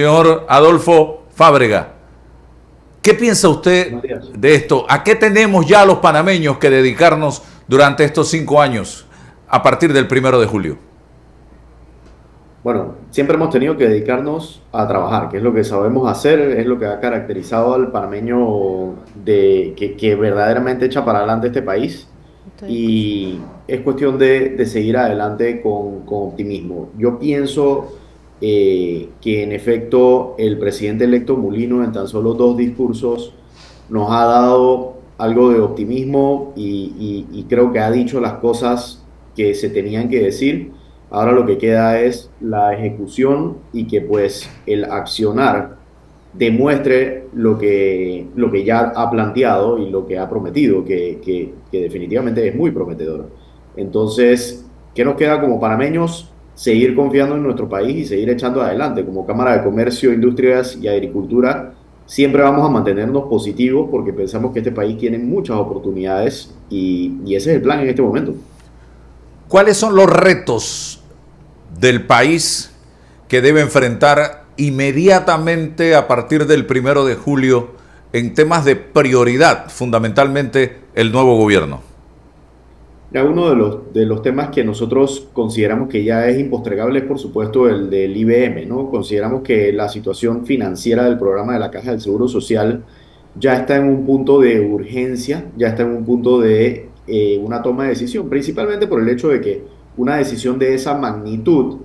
Señor Adolfo Fábrega, ¿qué piensa usted de esto? ¿A qué tenemos ya los panameños que dedicarnos durante estos 5 años a partir del 1 de julio? Bueno, siempre hemos tenido que dedicarnos a trabajar, que es lo que sabemos hacer, es lo que ha caracterizado al panameño que verdaderamente echa para adelante este país Estoy escuchando. y es cuestión de seguir adelante con optimismo. Yo pienso que en efecto el presidente electo Mulino en tan solo 2 discursos nos ha dado algo de optimismo y creo que ha dicho las cosas que se tenían que decir. Ahora lo que queda es la ejecución y que pues el accionar demuestre lo que ya ha planteado y lo que ha prometido, que definitivamente es muy prometedor. Entonces, ¿qué nos queda como panameños? Seguir confiando en nuestro país y seguir echando adelante. Como Cámara de Comercio, Industrias y Agricultura, siempre vamos a mantenernos positivos porque pensamos que este país tiene muchas oportunidades y ese es el plan en este momento. ¿Cuáles son los retos del país que debe enfrentar inmediatamente a partir del 1 de julio en temas de prioridad, fundamentalmente el nuevo gobierno? Ya uno de los temas que nosotros consideramos que ya es impostergable es, por supuesto, el del IBM, ¿no? Consideramos que la situación financiera del programa de la Caja del Seguro Social ya está en un punto de urgencia, ya está en un punto de una toma de decisión, principalmente por el hecho de que una decisión de esa magnitud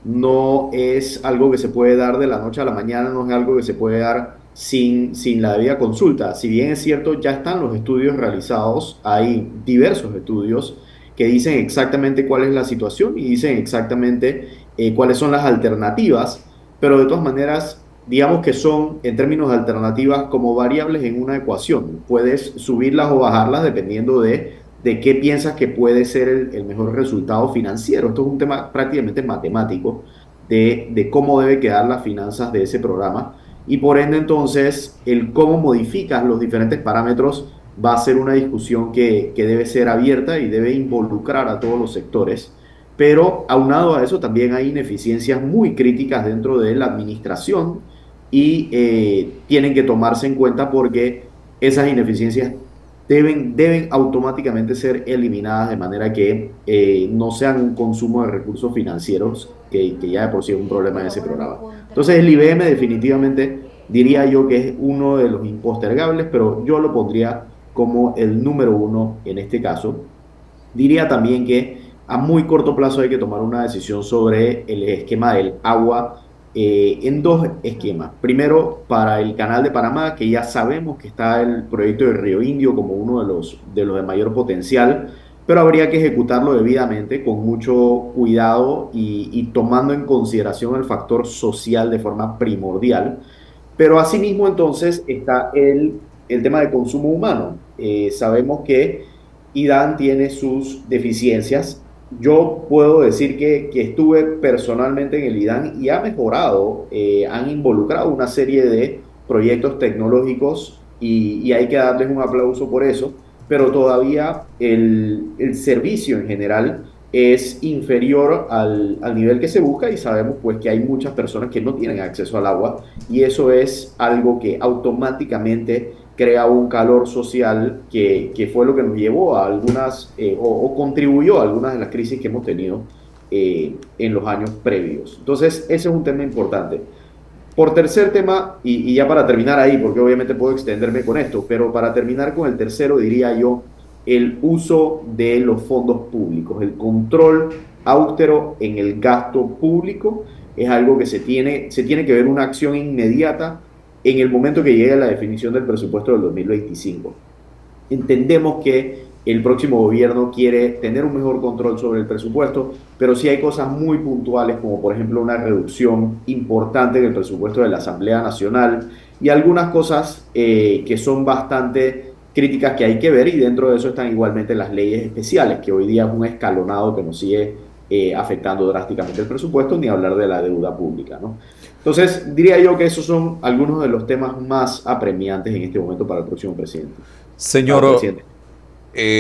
no es algo que se puede dar de la noche a la mañana, no es algo que se puede dar sin la debida consulta. Si bien es cierto, ya están los estudios realizados, hay diversos estudios que dicen exactamente cuál es la situación y dicen exactamente cuáles son las alternativas, pero de todas maneras, digamos que son, en términos de alternativas, como variables en una ecuación. Puedes subirlas o bajarlas dependiendo de qué piensas que puede ser el mejor resultado financiero. Esto es un tema prácticamente matemático de cómo debe quedar las finanzas de ese programa y por ende entonces el cómo modificas los diferentes parámetros va a ser una discusión que debe ser abierta y debe involucrar a todos los sectores. Pero aunado a eso también hay ineficiencias muy críticas dentro de la administración y tienen que tomarse en cuenta porque esas ineficiencias deben automáticamente ser eliminadas de manera que no sean un consumo de recursos financieros que ya de por sí es un problema en ese programa. Entonces el IBM definitivamente diría yo que es uno de los impostergables, pero yo lo pondría como el número uno en este caso. Diría también que a muy corto plazo hay que tomar una decisión sobre el esquema del agua en dos esquemas. Primero, para el canal de Panamá, que ya sabemos que está el proyecto de Río Indio como uno de los de mayor potencial, pero habría que ejecutarlo debidamente, con mucho cuidado y tomando en consideración el factor social de forma primordial. Pero asimismo entonces está el tema de consumo humano. Sabemos que IDAN tiene sus deficiencias. Yo puedo decir que estuve personalmente en el IDAN y ha mejorado, han involucrado una serie de proyectos tecnológicos y hay que darles un aplauso por eso, pero todavía el servicio en general es inferior al nivel que se busca y sabemos pues que hay muchas personas que no tienen acceso al agua y eso es algo que automáticamente crea un calor social que fue lo que nos llevó a algunas o contribuyó a algunas de las crisis que hemos tenido en los años previos. Entonces, ese es un tema importante. Por tercer tema, y ya para terminar ahí, porque obviamente puedo extenderme con esto, pero para terminar con el tercero, diría yo, el uso de los fondos públicos, el control austero en el gasto público es algo que se tiene que ver una acción inmediata en el momento que llegue la definición del presupuesto del 2025. Entendemos que el próximo gobierno quiere tener un mejor control sobre el presupuesto, pero sí hay cosas muy puntuales, como por ejemplo una reducción importante en el presupuesto de la Asamblea Nacional y algunas cosas que son bastante críticas que hay que ver y dentro de eso están igualmente las leyes especiales, que hoy día es un escalonado que nos sigue afectando drásticamente el presupuesto, ni hablar de la deuda pública, ¿no? Entonces, diría yo que esos son algunos de los temas más apremiantes en este momento para el próximo presidente. Para el Señor presidente.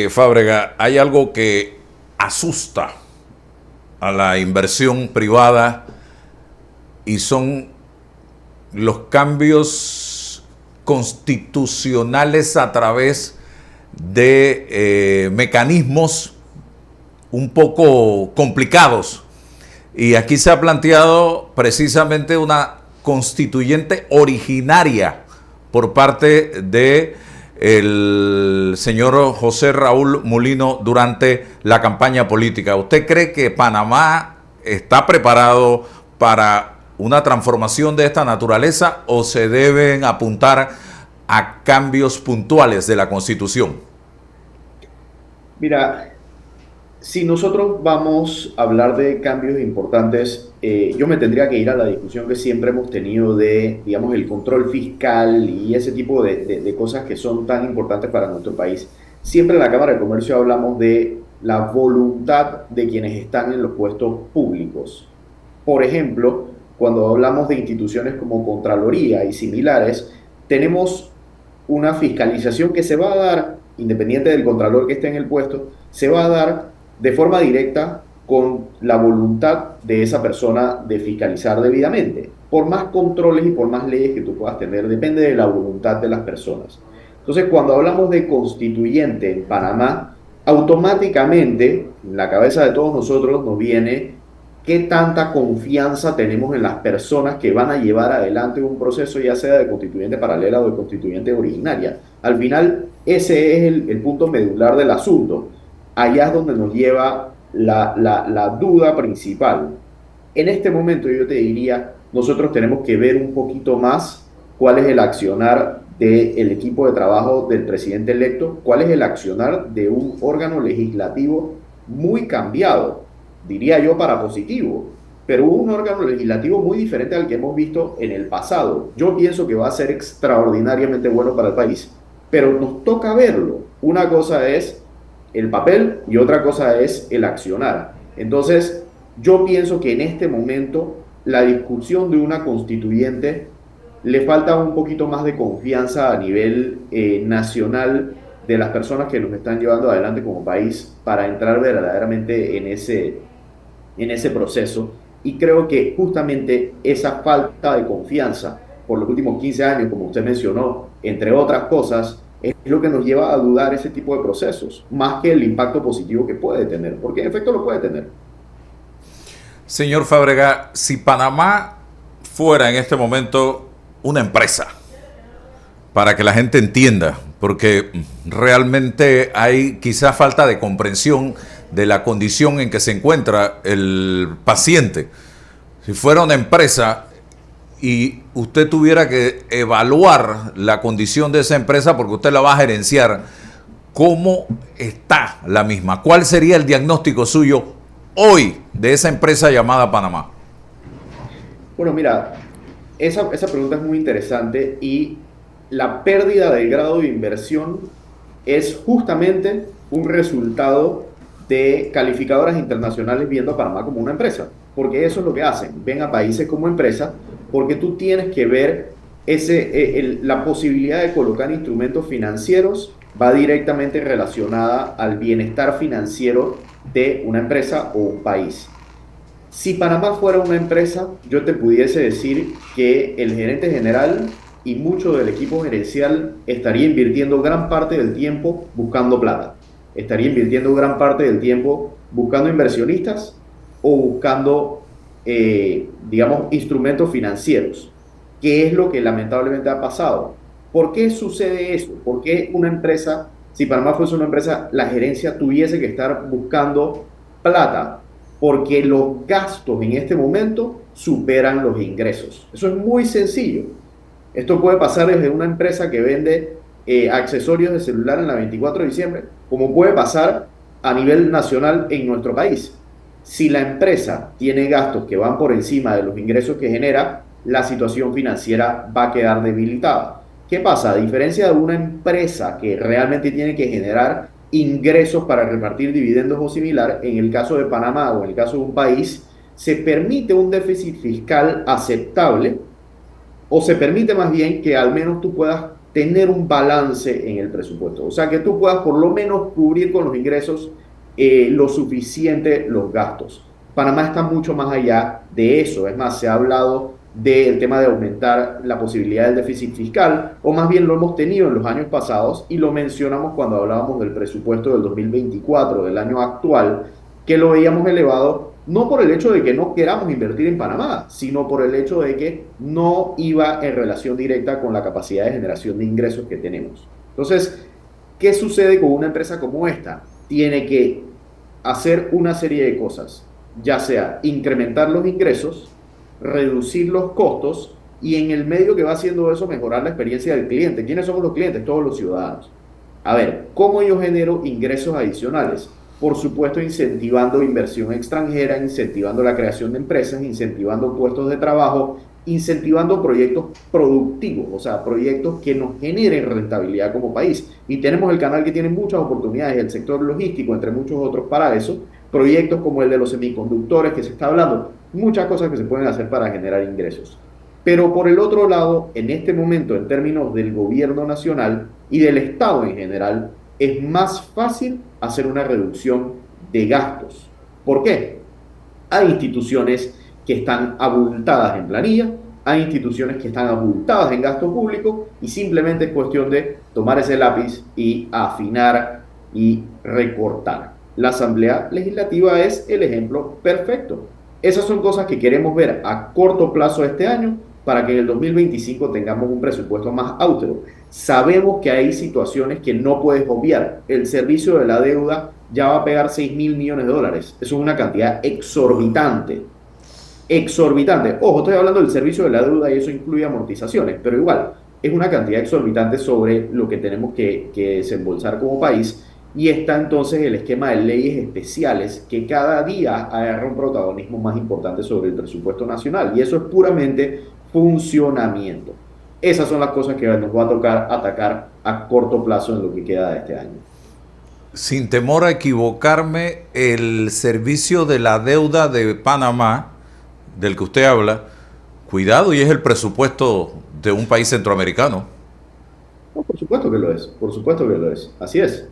Fábrega, hay algo que asusta a la inversión privada y son los cambios constitucionales a través de mecanismos un poco complicados. Y aquí se ha planteado precisamente una constituyente originaria por parte de el señor José Raúl Mulino durante la campaña política. ¿Usted cree que Panamá está preparado para una transformación de esta naturaleza o se deben apuntar a cambios puntuales de la Constitución? Mira, si nosotros vamos a hablar de cambios importantes, yo me tendría que ir a la discusión que siempre hemos tenido de, digamos, el control fiscal y ese tipo de cosas que son tan importantes para nuestro país. Siempre en la Cámara de Comercio hablamos de la voluntad de quienes están en los puestos públicos. Por ejemplo, cuando hablamos de instituciones como Contraloría y similares, tenemos una fiscalización que se va a dar, independiente del contralor que esté en el puesto, se va a dar de forma directa con la voluntad de esa persona de fiscalizar debidamente. Por más controles y por más leyes que tú puedas tener, depende de la voluntad de las personas. Entonces, cuando hablamos de constituyente en Panamá, automáticamente en la cabeza de todos nosotros nos viene qué tanta confianza tenemos en las personas que van a llevar adelante un proceso, ya sea de constituyente paralela o de constituyente originaria. Al final, ese es el punto medular del asunto. Allá es donde nos lleva la duda principal. En este momento yo te diría, nosotros tenemos que ver un poquito más cuál es el accionar del equipo de trabajo del presidente electo, cuál es el accionar de un órgano legislativo muy cambiado, diría yo para positivo, pero un órgano legislativo muy diferente al que hemos visto en el pasado. Yo pienso que va a ser extraordinariamente bueno para el país, pero nos toca verlo. Una cosa es el papel y otra cosa es el accionar. Entonces, yo pienso que en este momento la discusión de una constituyente le falta un poquito más de confianza a nivel nacional de las personas que nos están llevando adelante como país para entrar verdaderamente en ese proceso. Y creo que justamente esa falta de confianza por los últimos 15 años, como usted mencionó, entre otras cosas, es lo que nos lleva a dudar ese tipo de procesos, más que el impacto positivo que puede tener, porque en efecto lo puede tener. Señor Fábrega, si Panamá fuera en este momento una empresa, para que la gente entienda, porque realmente hay quizás falta de comprensión de la condición en que se encuentra el paciente. Si fuera una empresa y usted tuviera que evaluar la condición de esa empresa porque usted la va a gerenciar, ¿cómo está la misma? ¿Cuál sería el diagnóstico suyo hoy de esa empresa llamada Panamá? Bueno, mira, esa pregunta es muy interesante y la pérdida del grado de inversión es justamente un resultado de calificadoras internacionales viendo a Panamá como una empresa, porque eso es lo que hacen, ven a países como empresa, porque tú tienes que ver la posibilidad de colocar instrumentos financieros va directamente relacionada al bienestar financiero de una empresa o un país. Si Panamá fuera una empresa, yo te pudiese decir que el gerente general y mucho del equipo gerencial estaría invirtiendo gran parte del tiempo buscando plata. Estaría invirtiendo gran parte del tiempo buscando inversionistas o buscando, digamos, instrumentos financieros, que es lo que lamentablemente ha pasado. ¿Por qué sucede eso? ¿Por qué una empresa, si Panamá fuese una empresa, la gerencia tuviese que estar buscando plata? Porque los gastos en este momento superan los ingresos. Eso es muy sencillo. Esto puede pasar desde una empresa que vende accesorios de celular en la 24 de diciembre, como puede pasar a nivel nacional en nuestro país. Si la empresa tiene gastos que van por encima de los ingresos que genera, la situación financiera va a quedar debilitada. ¿Qué pasa? A diferencia de una empresa que realmente tiene que generar ingresos para repartir dividendos o similar, en el caso de Panamá o en el caso de un país, se permite un déficit fiscal aceptable o se permite más bien que al menos tú puedas tener un balance en el presupuesto. O sea, que tú puedas por lo menos cubrir con los ingresos lo suficiente los gastos. Panamá está mucho más allá de eso. Es más, se ha hablado del tema de aumentar la posibilidad del déficit fiscal, o más bien lo hemos tenido en los años pasados y lo mencionamos cuando hablábamos del presupuesto del 2024, del año actual, que lo veíamos elevado no por el hecho de que no queramos invertir en Panamá, sino por el hecho de que no iba en relación directa con la capacidad de generación de ingresos que tenemos. Entonces, ¿qué sucede con una empresa como esta? Tiene que hacer una serie de cosas, ya sea incrementar los ingresos, reducir los costos y en el medio que va haciendo eso mejorar la experiencia del cliente. ¿Quiénes somos los clientes? Todos los ciudadanos. A ver, ¿cómo yo genero ingresos adicionales? Por supuesto, incentivando inversión extranjera, incentivando la creación de empresas, incentivando puestos de trabajo, incentivando proyectos productivos, o sea, proyectos que nos generen rentabilidad como país. Y tenemos el canal que tiene muchas oportunidades, el sector logístico, entre muchos otros para eso, proyectos como el de los semiconductores que se está hablando, muchas cosas que se pueden hacer para generar ingresos. Pero por el otro lado, en este momento, en términos del gobierno nacional y del Estado en general, es más fácil hacer una reducción de gastos. ¿Por qué? Hay instituciones que están abultadas en planilla, hay instituciones que están abultadas en gasto público y simplemente es cuestión de tomar ese lápiz y afinar y recortar. La Asamblea Legislativa es el ejemplo perfecto. Esas son cosas que queremos ver a corto plazo este año para que en el 2025 tengamos un presupuesto más austero. Sabemos que hay situaciones que no puedes obviar. El servicio de la deuda ya va a pegar 6.000 millones de dólares. Eso es una cantidad exorbitante. Exorbitante. Ojo, estoy hablando del servicio de la deuda y eso incluye amortizaciones, pero igual, es una cantidad exorbitante sobre lo que tenemos que desembolsar como país. Y está entonces el esquema de leyes especiales que cada día agarra un protagonismo más importante sobre el presupuesto nacional. Y eso es puramente funcionamiento. Esas son las cosas que nos va a tocar atacar a corto plazo en lo que queda de este año. Sin temor a equivocarme, el servicio de la deuda de Panamá, del que usted habla, cuidado, y es el presupuesto de un país centroamericano. No, por supuesto que lo es, por supuesto que lo es. Así es.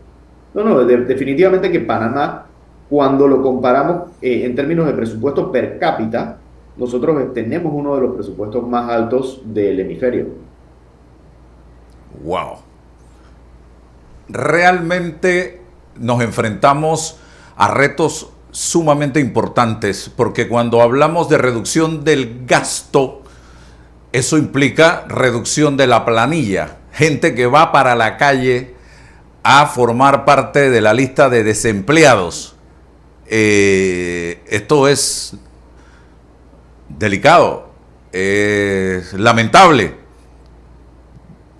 No, no, definitivamente que Panamá, cuando lo comparamos en términos de presupuesto per cápita, nosotros tenemos uno de los presupuestos más altos del hemisferio. Wow. Realmente nos enfrentamos a retos sumamente importantes, porque cuando hablamos de reducción del gasto, eso implica reducción de la planilla. Gente que va para la calle a formar parte de la lista de desempleados. Esto es delicado, es lamentable.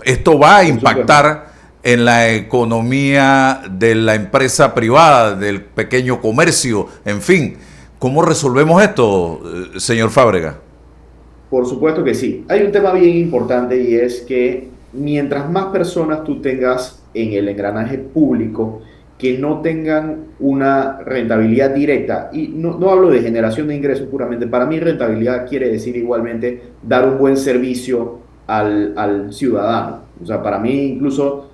Esto va a Por supuesto. impactar en la economía de la empresa privada, del pequeño comercio, en fin. ¿Cómo resolvemos esto, señor Fábrega? Por supuesto que sí. Hay un tema bien importante y es que mientras más personas tú tengas en el engranaje público que no tengan una rentabilidad directa, y no hablo de generación de ingresos puramente, para mí rentabilidad quiere decir igualmente dar un buen servicio al ciudadano. O sea, para mí incluso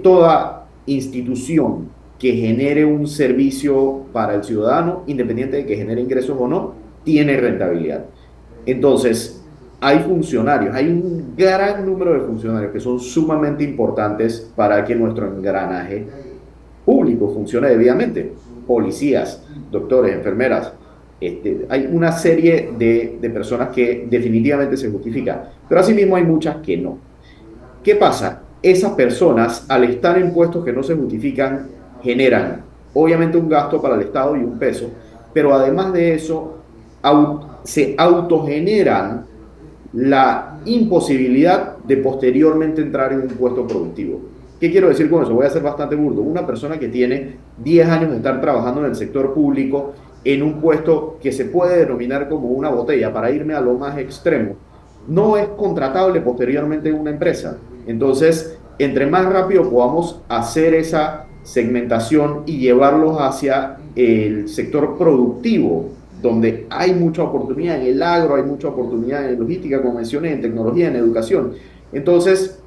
toda institución que genere un servicio para el ciudadano, independiente de que genere ingresos o no, tiene rentabilidad. Entonces, hay funcionarios, hay un gran número de funcionarios que son sumamente importantes para que nuestro engranaje público funcione debidamente. Policías, doctores, enfermeras. Hay una serie de personas que definitivamente se justifica, pero asimismo hay muchas que no. ¿Qué pasa? Esas personas, al estar en puestos que no se justifican, generan obviamente un gasto para el Estado y un peso, pero además de eso, se autogeneran la imposibilidad de posteriormente entrar en un puesto productivo. ¿Qué quiero decir con eso? Voy a ser bastante burdo. Una persona que tiene 10 años de estar trabajando en el sector público en un puesto que se puede denominar como una botella, para irme a lo más extremo, no es contratable posteriormente en una empresa. Entonces, entre más rápido podamos hacer esa segmentación y llevarlos hacia el sector productivo, donde hay mucha oportunidad en el agro, hay mucha oportunidad en logística, como mencioné, en tecnología, en educación. Entonces,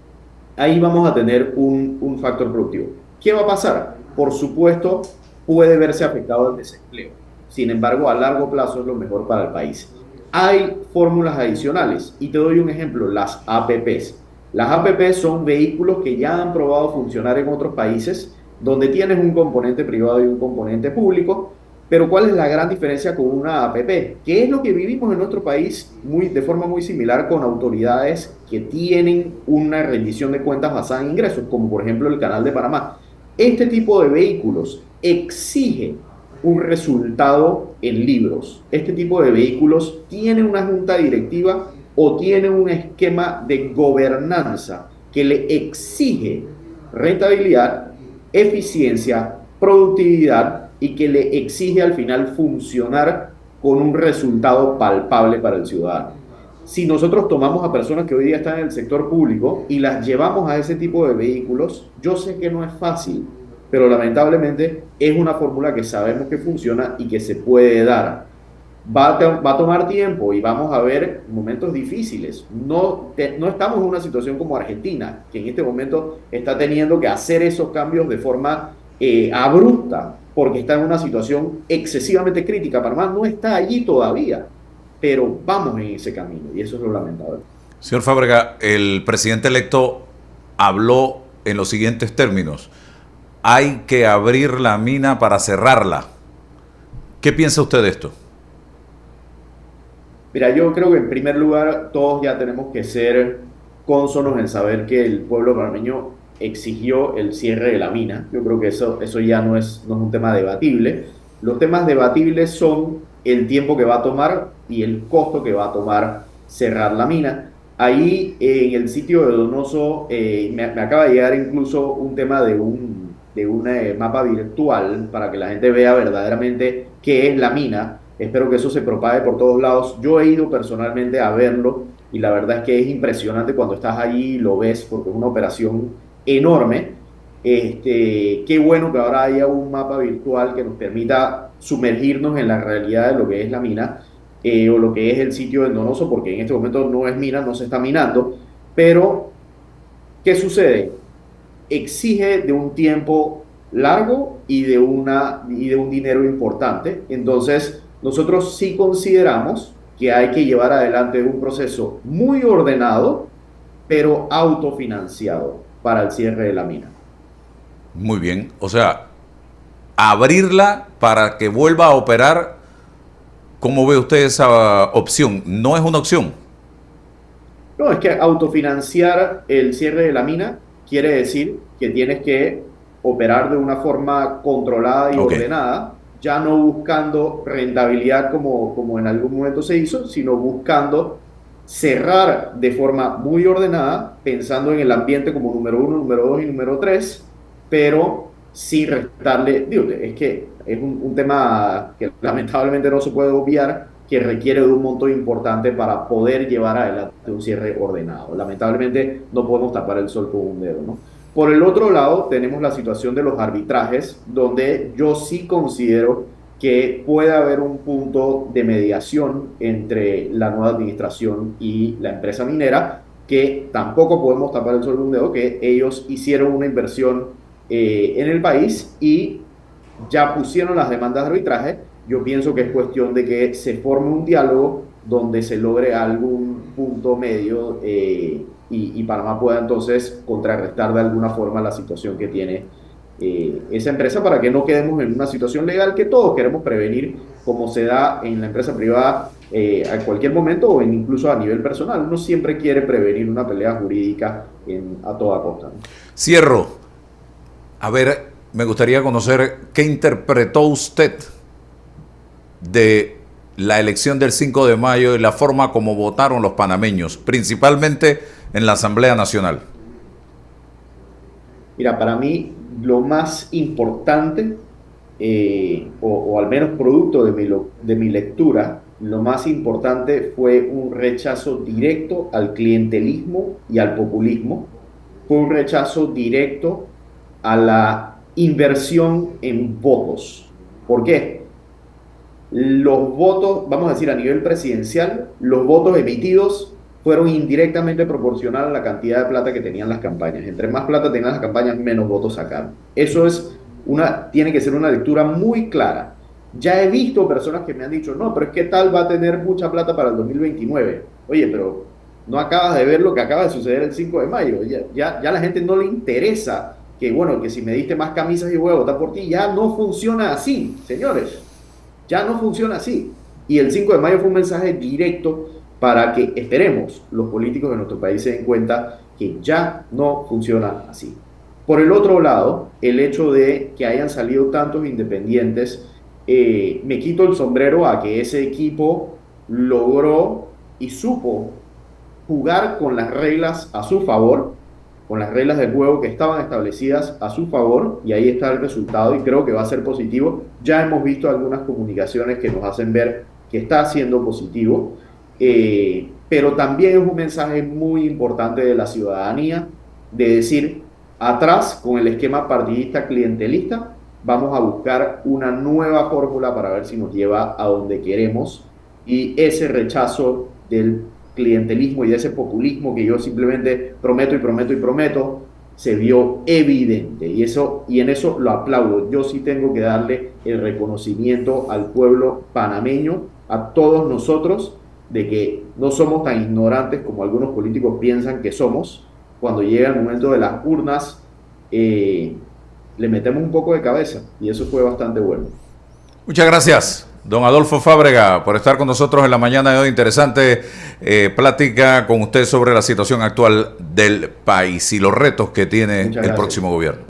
ahí vamos a tener un factor productivo. ¿Qué va a pasar? Por supuesto, puede verse afectado el desempleo. Sin embargo, a largo plazo es lo mejor para el país. hay fórmulas adicionales. Y te doy un ejemplo, las APPs. Las APPs son vehículos que ya han probado funcionar en otros países, donde tienes un componente privado y un componente público. Pero ¿cuál es la gran diferencia con una APP? ¿Qué es lo que vivimos en nuestro país de forma muy similar con autoridades que tienen una rendición de cuentas basada en ingresos, como por ejemplo el Canal de Panamá? Este tipo de vehículos exige un resultado en libros. Este tipo de vehículos tiene una junta directiva o tiene un esquema de gobernanza que le exige rentabilidad, eficiencia, productividad y que le exige al final funcionar con un resultado palpable para el ciudadano. Si nosotros tomamos a personas que hoy día están en el sector público y las llevamos a ese tipo de vehículos, yo sé que no es fácil, pero lamentablemente es una fórmula que sabemos que funciona y que se puede dar. Va a tomar tiempo y vamos a ver momentos difíciles. No estamos en una situación como Argentina, que en este momento está teniendo que hacer esos cambios de forma abrupta, porque está en una situación excesivamente crítica. Panamá no está allí todavía, pero vamos en ese camino y eso es lo lamentable. Señor Fábrega, el presidente electo habló en los siguientes términos: hay que abrir la mina para cerrarla. ¿Qué piensa usted de esto? Mira, yo creo que en primer lugar todos ya tenemos que ser cónsonos en saber que el pueblo panameño exigió el cierre de la mina. Yo creo que eso ya no es un tema debatible. Los temas debatibles son el tiempo que va a tomar y el costo que va a tomar cerrar la mina. Ahí en el sitio de Donoso me acaba de llegar incluso un tema de un mapa virtual para que la gente vea verdaderamente qué es la mina. Espero que eso se propague por todos lados. Yo he ido personalmente a verlo y la verdad es que es impresionante cuando estás allí y lo ves porque es una operación enorme. Qué bueno que ahora haya un mapa virtual que nos permita sumergirnos en la realidad de lo que es la mina o lo que es el sitio del Donoso, porque en este momento no es mina, no se está minando. Pero, ¿qué sucede? Exige de un tiempo largo y de un dinero importante. Entonces, nosotros sí consideramos que hay que llevar adelante un proceso muy ordenado, pero autofinanciado para el cierre de la mina. Muy bien. O sea, abrirla para que vuelva a operar. ¿Cómo ve usted esa opción? ¿No es una opción? No, es que autofinanciar el cierre de la mina quiere decir que tienes que operar de una forma controlada y Ok. ordenada, ya no buscando rentabilidad como en algún momento se hizo, sino buscando cerrar de forma muy ordenada, pensando en el ambiente como número uno, número dos y número tres, pero sin restarle, digo, es que es un tema que lamentablemente no se puede obviar, que requiere de un monto importante para poder llevar adelante un cierre ordenado. Lamentablemente no podemos tapar el sol con un dedo, ¿no? Por el otro lado, tenemos la situación de los arbitrajes, donde yo sí considero que puede haber un punto de mediación entre la nueva administración y la empresa minera, que tampoco podemos tapar el sol con un dedo, que ellos hicieron una inversión en el país y ya pusieron las demandas de arbitraje. Yo pienso que es cuestión de que se forme un diálogo donde se logre algún punto medio y Panamá pueda entonces contrarrestar de alguna forma la situación que tiene esa empresa para que no quedemos en una situación legal que todos queremos prevenir, como se da en la empresa privada a cualquier momento o incluso a nivel personal. Uno siempre quiere prevenir una pelea jurídica a toda costa, ¿no? Cierro. A ver, me gustaría conocer qué interpretó usted de la elección del 5 de mayo y la forma como votaron los panameños, principalmente en la Asamblea Nacional. Mira, para mí lo más importante, o al menos producto de mi lectura, lo más importante fue un rechazo directo al clientelismo y al populismo. Fue un rechazo directo a la inversión en votos. ¿Por qué? Los votos, vamos a decir a nivel presidencial, los votos emitidos fueron indirectamente proporcionales a la cantidad de plata que tenían las campañas. Entre más plata tenían las campañas, menos votos sacaron. Eso tiene que ser una lectura muy clara. Ya he visto personas que me han dicho, no, pero es que tal va a tener mucha plata para el 2029. Oye, pero no acabas de ver lo que acaba de suceder el 5 de mayo. Ya a la gente no le interesa que, bueno, que si me diste más camisas y voy a votar por ti, ya no funciona así, señores. Ya no funciona así. Y el 5 de mayo fue un mensaje directo para que esperemos los políticos de nuestro país se den cuenta que ya no funciona así. Por el otro lado, el hecho de que hayan salido tantos independientes, me quito el sombrero a que ese equipo logró y supo jugar con las reglas a su favor, con las reglas del juego que estaban establecidas a su favor, y ahí está el resultado y creo que va a ser positivo. Ya hemos visto algunas comunicaciones que nos hacen ver que está siendo positivo, pero también es un mensaje muy importante de la ciudadanía de decir, atrás con el esquema partidista clientelista, vamos a buscar una nueva fórmula para ver si nos lleva a donde queremos, y ese rechazo del clientelismo y de ese populismo que yo simplemente prometo y prometo y prometo, se vio evidente y en eso lo aplaudo. Yo sí tengo que darle el reconocimiento al pueblo panameño, a todos nosotros, de que no somos tan ignorantes como algunos políticos piensan que somos. Cuando llega el momento de las urnas, le metemos un poco de cabeza y eso fue bastante bueno. Muchas gracias, don Adolfo Fábrega, por estar con nosotros en la mañana de hoy. Interesante plática con usted sobre la situación actual del país y los retos que tiene Muchas el gracias. próximo gobierno.